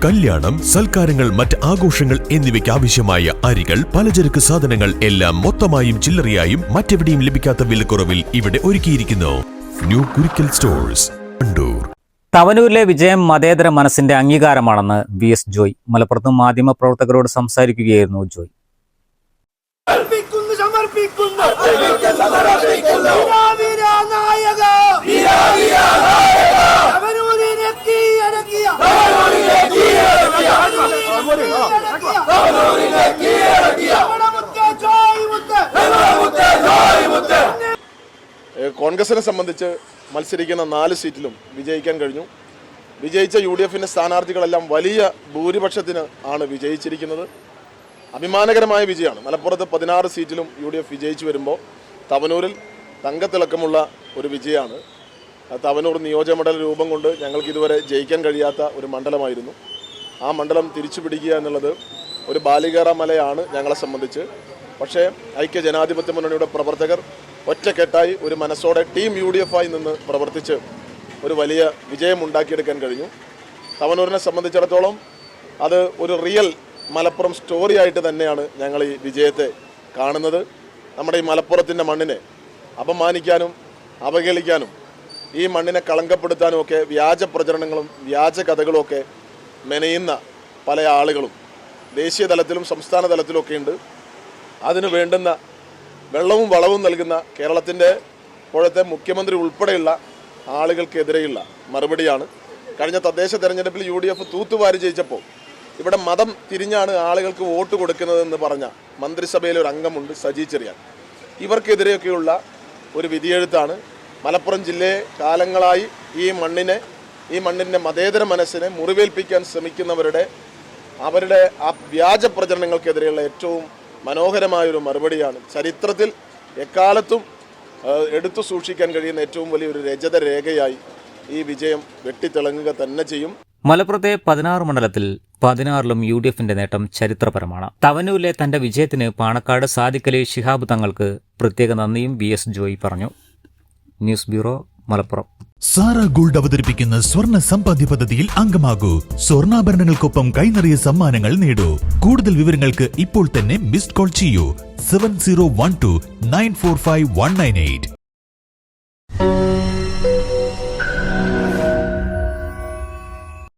കല്യാണം, സൽക്കാരങ്ങൾ, മറ്റ് ആഘോഷങ്ങൾ എന്നിവയ്ക്ക് ആവശ്യമായ അരികൾ, പലചരക്ക് സാധനങ്ങൾ എല്ലാം മൊത്തമായും ചില്ലറയായും മറ്റെവിടെയും ലഭിക്കാത്ത വിലക്കുറവിൽ ഇവിടെ ഒരുക്കിയിരിക്കുന്നു. New Kurikkal stores, Vandoor. തവനൂരിലെ വിജയം മതേതര മനസ്സിന്റെ അംഗീകാരമാണെന്ന് VS ജോയ്. മലപ്പുറത്ത് മാധ്യമപ്രവർത്തകരോട് സംസാരിക്കുകയായിരുന്നു ജോയ്. കോൺഗ്രസിനെ സംബന്ധിച്ച് മത്സരിക്കുന്ന 4 സീറ്റിലും വിജയിക്കാൻ കഴിഞ്ഞു. വിജയിച്ച UDFിൻ്റെ സ്ഥാനാർത്ഥികളെല്ലാം വലിയ ഭൂരിപക്ഷത്തിന് ആണ് വിജയിച്ചിരിക്കുന്നത്. അഭിമാനകരമായ വിജയമാണ്. മലപ്പുറത്ത് 16 സീറ്റിലും UDF വിജയിച്ചു വരുമ്പോൾ തവനൂരിൽ തങ്കത്തിളക്കമുള്ള ഒരു വിജയമാണ്. തവനൂർ നിയോജകമണ്ഡല രൂപം കൊണ്ട് ഞങ്ങൾക്ക് ഇതുവരെ ജയിക്കാൻ കഴിയാത്ത ഒരു മണ്ഡലമായിരുന്നു. ആ മണ്ഡലം തിരിച്ചു പിടിക്കുക എന്നുള്ളത് ഒരു ബാലികേറ മലയാണ് ഞങ്ങളെ സംബന്ധിച്ച്. പക്ഷേ ഐക്യ ജനാധിപത്യ മുന്നണിയുടെ പ്രവർത്തകർ ഒറ്റക്കെട്ടായി ഒരു മനസ്സോടെ ടീം UDF ആയി നിന്ന് പ്രവർത്തിച്ച് ഒരു വലിയ വിജയം ഉണ്ടാക്കിയെടുക്കാൻ കഴിഞ്ഞു. തവനൂരിനെ സംബന്ധിച്ചിടത്തോളം അത് ഒരു റിയൽ മലപ്പുറം സ്റ്റോറി ആയിട്ട് തന്നെയാണ് ഞങ്ങൾ ഈ വിജയത്തെ കാണുന്നത്. നമ്മുടെ ഈ മലപ്പുറത്തിൻ്റെ മണ്ണിനെ അപമാനിക്കാനും അവഹേളിക്കാനും ഈ മണ്ണിനെ കളങ്കപ്പെടുത്താനും ഒക്കെ വ്യാജ പ്രചരണങ്ങളും വ്യാജ കഥകളും ഒക്കെ മെനയുന്ന പല ആളുകളും ദേശീയ തലത്തിലും സംസ്ഥാന തലത്തിലുമൊക്കെ ഉണ്ട്. അതിന് വേണ്ടുന്ന വെള്ളവും വളവും നൽകുന്ന കേരളത്തിൻ്റെ ഇപ്പോഴത്തെ മുഖ്യമന്ത്രി ഉൾപ്പെടെയുള്ള ആളുകൾക്കെതിരെയുള്ള മറുപടിയാണ്. കഴിഞ്ഞ തദ്ദേശ തെരഞ്ഞെടുപ്പിൽ UDF തൂത്തുവാരി ജയിച്ചപ്പോൾ ഇവിടെ മതം തിരിഞ്ഞാണ് ആളുകൾക്ക് വോട്ട് കൊടുക്കുന്നതെന്ന് പറഞ്ഞ മന്ത്രിസഭയിലെ ഒരു അംഗമുണ്ട്, സജി ചെറിയാൻ. ഇവർക്കെതിരെയൊക്കെയുള്ള ഒരു വിധിയെഴുത്താണ്. മലപ്പുറം ജില്ലയെ കാലങ്ങളായി ഈ മണ്ണിൻ്റെ മതേതര മനസ്സിനെ മുറിവേൽപ്പിക്കാൻ ശ്രമിക്കുന്നവരുടെ ആ വ്യാജ പ്രചരണങ്ങൾക്കെതിരെയുള്ള ഏറ്റവും മനോഹരമായൊരു മറുപടിയാണ്. ചരിത്രത്തിൽ എക്കാലത്തും എടുത്തു സൂക്ഷിക്കാൻ കഴിയുന്ന ഏറ്റവും വലിയൊരു രജത രേഖയായി ഈ വിജയം വെട്ടിത്തിളങ്ങുക തന്നെ ചെയ്യും. മലപ്പുറത്തെ 16 മണ്ഡലത്തിൽ 16ലും UDFിന്റെ നേട്ടം ചരിത്രപരമാണ്. തവനൂരിലെ തന്റെ വിജയത്തിന് പാണക്കാട് സാദിഖലി ശിഹാബ് തങ്ങൾക്ക് പ്രത്യേക നന്ദിയും VS ജോയ് പറഞ്ഞു. News bureau, Malappuram. സാറ ഗോൾഡ് അവതരിപ്പിക്കുന്ന സ്വർണ്ണ സമ്പാദ്യ പദ്ധതിയിൽ അംഗമാകൂ. സ്വർണ്ണാഭരണങ്ങൾക്കൊപ്പം കൈനിറിയ സമ്മാനങ്ങൾ നേടൂ. കൂടുതൽ വിവരങ്ങൾക്ക് ഇപ്പോൾ തന്നെ മിസ്ഡ് കോൾ ചെയ്യൂ 7012 945 198.